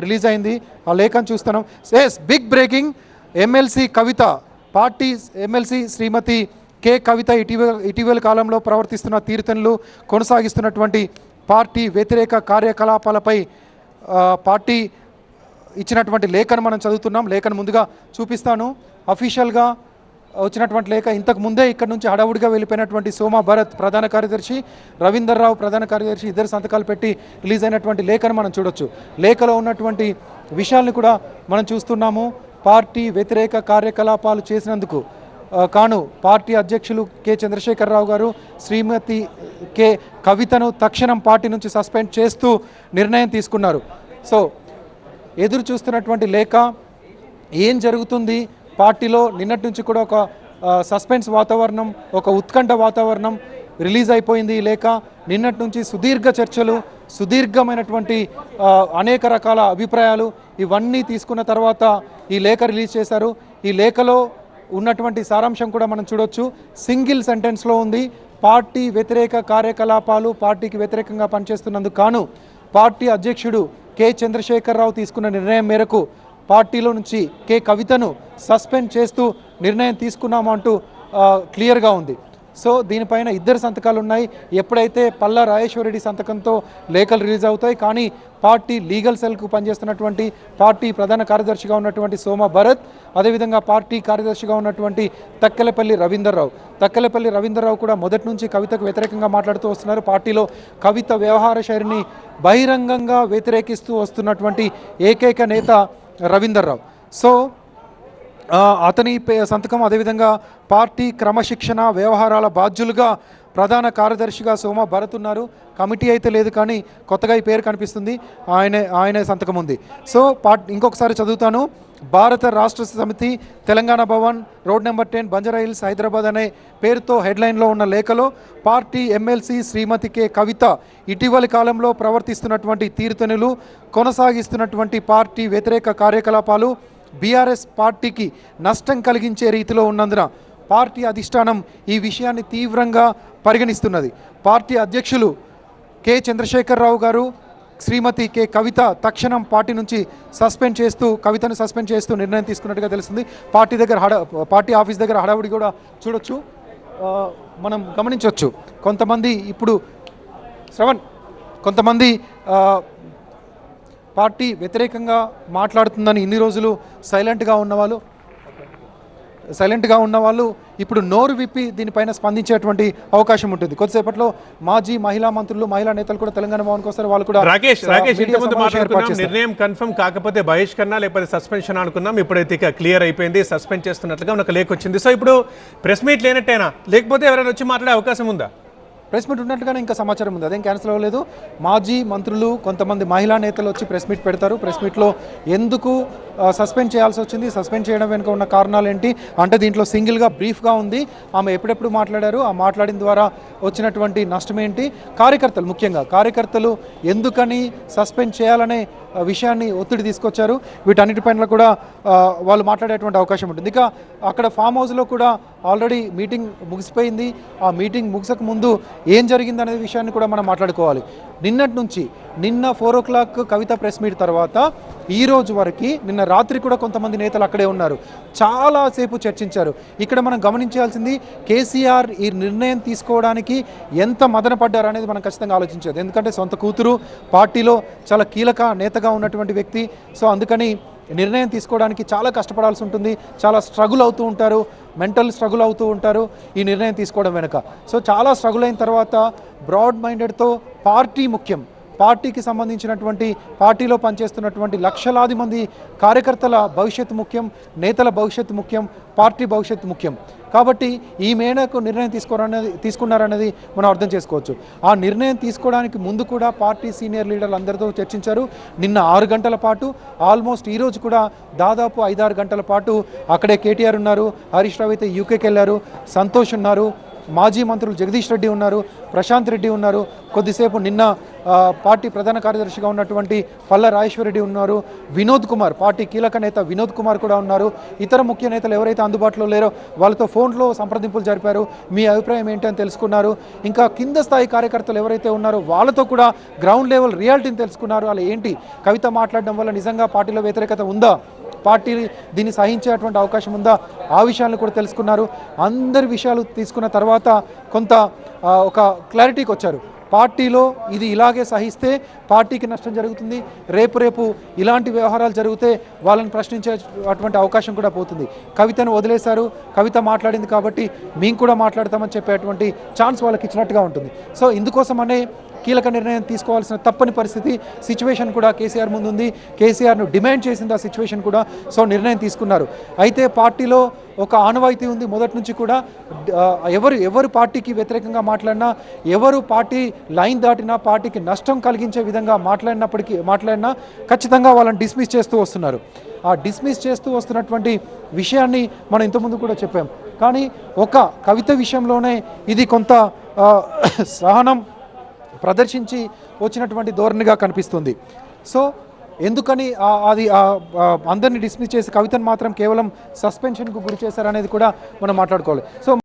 Release అయింది. ఆ లేఖను చూస్తున్నాం. Big breaking. MLC Kavitha party MLC Shrimati K Kavitha ఇటీవల కాలంలో ప్రవర్తిస్తున్న తీరుతెన్నులు కొనసాగిస్తున్నటువంటి పార్టీ వ్యతిరేక కార్యకలాపాలపై పార్టీ ఇచ్చినటువంటి లేఖను మనం చదువుతున్నాం. లేఖను ముందుగా చూపిస్తాను. అఫీషియల్గా వచ్చినటువంటి లేఖ. ఇంతకు ముందే ఇక్కడ నుంచి హడావుడిగా వెళ్ళిపోయినటువంటి సోమా భరత్ ప్రధాన కార్యదర్శి, రవీందర్ రావు ప్రధాన కార్యదర్శి ఇద్దరు సంతకాలు పెట్టి రిలీజ్ అయినటువంటి లేఖను మనం చూడొచ్చు. లేఖలో ఉన్నటువంటి విషయాల్ని కూడా మనం చూస్తున్నాము. పార్టీ వ్యతిరేక కార్యకలాపాలు చేసినందుకు కాను పార్టీ అధ్యక్షులు కె చంద్రశేఖరరావు గారు శ్రీమతి కె కవితను తక్షణం పార్టీ నుంచి సస్పెండ్ చేస్తూ నిర్ణయం తీసుకున్నారు. సో ఎదురు చూస్తున్నటువంటి లేఖ ఏం జరుగుతుంది పార్టీలో నిన్నటి నుంచి కూడా ఒక సస్పెన్స్ వాతావరణం, ఒక ఉత్కంఠ వాతావరణం రిలీజ్ అయిపోయింది. ఈ లేఖ నిన్నటి నుంచి సుదీర్ఘ చర్చలు, సుదీర్ఘమైనటువంటి అనేక రకాల అభిప్రాయాలు ఇవన్నీ తీసుకున్న తర్వాత ఈ లేఖ రిలీజ్ చేశారు. ఈ లేఖలో ఉన్నటువంటి సారాంశం కూడా మనం చూడొచ్చు. సింగిల్ సెంటెన్స్లో ఉంది. పార్టీ వ్యతిరేక కార్యకలాపాలు, పార్టీకి వ్యతిరేకంగా పనిచేస్తున్నందుకు కాను పార్టీ అధ్యక్షుడు కె చంద్రశేఖరరావు తీసుకున్న నిర్ణయం మేరకు పార్టీలో నుంచి కె కవితను సస్పెండ్ చేస్తూ నిర్ణయం తీసుకున్నాము అంటూ క్లియర్గా ఉంది. సో దీనిపైన ఇద్దరు సంతకాలు ఉన్నాయి. ఎప్పుడైతే పల్లా రాజేశ్వరరెడ్డి సంతకంతో లేఖలు రిలీజ్ అవుతాయి, కానీ పార్టీ లీగల్ సెల్కు పనిచేస్తున్నటువంటి పార్టీ ప్రధాన కార్యదర్శిగా ఉన్నటువంటి సోమా భరత్, అదేవిధంగా పార్టీ కార్యదర్శిగా ఉన్నటువంటి తక్కెలపల్లి రవీందర్రావు కూడా మొదటి నుంచి కవితకు వ్యతిరేకంగా మాట్లాడుతూ వస్తున్నారు. పార్టీలో కవిత వ్యవహార శైలిని బహిరంగంగా వ్యతిరేకిస్తూ వస్తున్నటువంటి ఏకైక నేత రవీందర్రావు. సో అతని సంతకం, అదేవిధంగా పార్టీ క్రమశిక్షణ వ్యవహారాల బాధ్యులుగా ప్రధాన కార్యదర్శిగా సోమా భరత్ ఉన్నారు. కమిటీ అయితే లేదు, కానీ కొత్తగా ఈ పేరు కనిపిస్తుంది. ఆయన సంతకం ఉంది. సో ఇంకొకసారి చదువుతాను. భారత రాష్ట్ర సమితి, Telangana Bhavan, road number 10, Banjara hills, Hyderabad అనే పేరుతో హెడ్లైన్లో ఉన్న లేఖలో పార్టీ ఎమ్మెల్సీ శ్రీమతి కె కవిత ఇటీవలి కాలంలో ప్రవర్తిస్తున్నటువంటి తీరుతెన్నులు, కొనసాగిస్తున్నటువంటి పార్టీ వ్యతిరేక కార్యకలాపాలు బీఆర్ఎస్ పార్టీకి నష్టం కలిగించే రీతిలో ఉన్నందున పార్టీ అధిష్టానం ఈ విషయాన్ని తీవ్రంగా పరిగణిస్తున్నది. పార్టీ అధ్యక్షులు కె చంద్రశేఖరరావు గారు శ్రీమతి కె కవిత తక్షణం పార్టీ నుంచి కవితను సస్పెండ్ చేస్తూ నిర్ణయం తీసుకున్నట్టుగా తెలుస్తుంది. పార్టీ ఆఫీస్ దగ్గర హడావుడి కూడా చూడొచ్చు, మనం గమనించవచ్చు. కొంతమంది పార్టీ వ్యతిరేకంగా మాట్లాడుతుందని ఇన్ని రోజులు సైలెంట్గా ఉన్నవాళ్ళు ఇప్పుడు నోరు విప్పి దీనిపైన స్పందించేటువంటి అవకాశం ఉంటుంది. కొద్దిసేపట్లో మాజీ మహిళా మంత్రులు, మహిళా నేతలు కూడా తెలంగాణ భవన్కి వస్తారు. వాళ్ళు కూడా రాకేష్ నిర్ణయం కన్ఫర్మ్ కాకపోతే బహిష్కరణ లేకపోతే సస్పెన్షన్ అనుకున్నాం. ఇప్పుడైతే క్లియర్ అయిపోయింది, సస్పెండ్ చేస్తున్నట్లుగా ఒక లేఖ వచ్చింది. సో ఇప్పుడు ప్రెస్ మీట్ లేనట్టేనా, లేకపోతే ఎవరైనా వచ్చి మాట్లాడే అవకాశం ఉందా? ప్రెస్ మీట్ ఉన్నట్టుగానే ఇంకా సమాచారం ఉంది, అదేం క్యాన్సిల్ అవ్వలేదు. మాజీ మంత్రులు, కొంతమంది మహిళా నేతలు వచ్చి ప్రెస్ మీట్ పెడతారు. ప్రెస్ మీట్లో ఎందుకు సస్పెండ్ చేయాల్సి వచ్చింది, సస్పెండ్ చేయడం వెనుక ఉన్న కారణాలు ఏంటి అంటే దీంట్లో సింగిల్గా బ్రీఫ్గా ఉంది. ఆమె ఎప్పుడెప్పుడు మాట్లాడారు, ఆ మాట్లాడిన ద్వారా వచ్చినటువంటి నష్టం ఏంటి, ముఖ్యంగా కార్యకర్తలు ఎందుకని సస్పెండ్ చేయాలనే విషయాన్ని ఒత్తిడి తీసుకొచ్చారు. వీటన్నిటిపైన కూడా వాళ్ళు మాట్లాడేటువంటి అవకాశం ఉంటుంది. ఇక అక్కడ ఫామ్ హౌస్లో కూడా ఆల్రెడీ మీటింగ్ ముగిసిపోయింది. ఆ మీటింగ్ ముగిసక ముందు ఏం జరిగింది అనే విషయాన్ని కూడా మనం మాట్లాడుకోవాలి. నిన్న 4 o'clock కవిత ప్రెస్ మీట్ తర్వాత ఈ రోజు వరకు, నిన్న రాత్రి కూడా కొంతమంది నేతలు అక్కడే ఉన్నారు, చాలాసేపు చర్చించారు. ఇక్కడ మనం గమనించాల్సింది కేసీఆర్ ఈ నిర్ణయం తీసుకోవడానికి ఎంత మదన పడ్డారు అనేది మనం ఖచ్చితంగా ఆలోచించేది. ఎందుకంటే సొంత కూతురు, పార్టీలో చాలా కీలక నేతగా ఉన్నటువంటి వ్యక్తి. సో అందుకని నిర్ణయం తీసుకోవడానికి చాలా కష్టపడాల్సి ఉంటుంది, చాలా స్ట్రగుల్ అవుతూ ఉంటారు, మెంటల్ స్ట్రగుల్ అవుతూ ఉంటారు ఈ నిర్ణయం తీసుకోవడం వెనుక. సో చాలా స్ట్రగుల్ అయిన తర్వాత బ్రాడ్ మైండెడ్తో పార్టీ ముఖ్యం, పార్టీకి సంబంధించినటువంటి పార్టీలో పనిచేస్తున్నటువంటి లక్షలాది మంది కార్యకర్తల భవిష్యత్తు ముఖ్యం, నేతల భవిష్యత్తు ముఖ్యం, పార్టీ భవిష్యత్తు ముఖ్యం. కాబట్టి ఈ మేరకు నిర్ణయం తీసుకున్నారనేది మనం అర్థం చేసుకోవచ్చు. ఆ నిర్ణయం తీసుకోవడానికి ముందు కూడా పార్టీ సీనియర్ లీడర్లు అందరితో చర్చించారు. నిన్న 6 గంటల పాటు, ఆల్మోస్ట్ ఈరోజు కూడా దాదాపు 5-6 గంటల పాటు అక్కడే కేటీఆర్ ఉన్నారు, హరీష్ రావు అయితే యూకేకి వెళ్ళారు, సంతోష్ ఉన్నారు, మాజీ మంత్రులు జగదీష్ రెడ్డి ఉన్నారు, ప్రశాంత్ రెడ్డి ఉన్నారు, కొద్దిసేపు నిన్న పార్టీ ప్రధాన కార్యదర్శిగా ఉన్నటువంటి పల్ల రాజేశ్వరరెడ్డి ఉన్నారు, వినోద్ కుమార్ పార్టీ కీలక నేత వినోద్ కుమార్ కూడా ఉన్నారు. ఇతర ముఖ్య నేతలు ఎవరైతే అందుబాటులో లేరో వాళ్ళతో ఫోన్లో సంప్రదింపులు జరిపారు, మీ అభిప్రాయం ఏంటి అని తెలుసుకున్నారు. ఇంకా కింద స్థాయి కార్యకర్తలు ఎవరైతే ఉన్నారో వాళ్ళతో కూడా గ్రౌండ్ లెవెల్ రియాలిటీని తెలుసుకున్నారు. అలా ఏంటి కవిత మాట్లాడడం వల్ల నిజంగా పార్టీలో వ్యతిరేకత ఉందా, పార్టీ దీన్ని సహించేటువంటి అవకాశం ఉందా, ఆ విషయాలను కూడా తెలుసుకున్నారు. అందరి విషయాలు తీసుకున్న తర్వాత కొంత ఒక క్లారిటీకి వచ్చారు. పార్టీలో ఇది ఇలాగే సహిస్తే పార్టీకి నష్టం జరుగుతుంది, రేపు ఇలాంటి వ్యవహారాలు జరిగితే వాళ్ళని ప్రశ్నించే అటువంటి అవకాశం కూడా పోతుంది. కవితను వదిలేశారు, కవిత మాట్లాడింది కాబట్టి మేము కూడా మాట్లాడతామని చెప్పేటువంటి ఛాన్స్ వాళ్ళకి ఇచ్చినట్టుగా ఉంటుంది. సో ఇందుకోసమనే కీలక నిర్ణయం తీసుకోవాల్సిన తప్పని పరిస్థితి, సిచ్యువేషన్ కూడా కేసీఆర్ ముందుంది. కేసీఆర్ను డిమాండ్ చేసింది ఆ సిచ్యువేషన్ కూడా. సో నిర్ణయం తీసుకున్నారు. అయితే పార్టీలో ఒక ఆనవాయితీ ఉంది మొదటి నుంచి కూడా. ఎవరు పార్టీకి వ్యతిరేకంగా మాట్లాడినా, ఎవరు పార్టీ లైన్ దాటినా, పార్టీకి నష్టం కలిగించే విధంగా మాట్లాడినా ఖచ్చితంగా వాళ్ళని డిస్మిస్ చేస్తూ వస్తున్నారు. ఆ డిస్మిస్ చేస్తూ వస్తున్నటువంటి విషయాన్ని మనం ఇంతకుముందు కూడా చెప్పాం. కానీ ఒక కవిత విషయంలోనే ఇది కొంత సహనం ప్రదర్శించి వచ్చినటువంటి ధోరణిగా కనిపిస్తుంది. సో ఎందుకని అది అందరినీ డిస్మిస్ చేసి కవితను మాత్రం కేవలం సస్పెన్షన్కు గురి చేశారనేది కూడా మనం మాట్లాడుకోవాలి. సో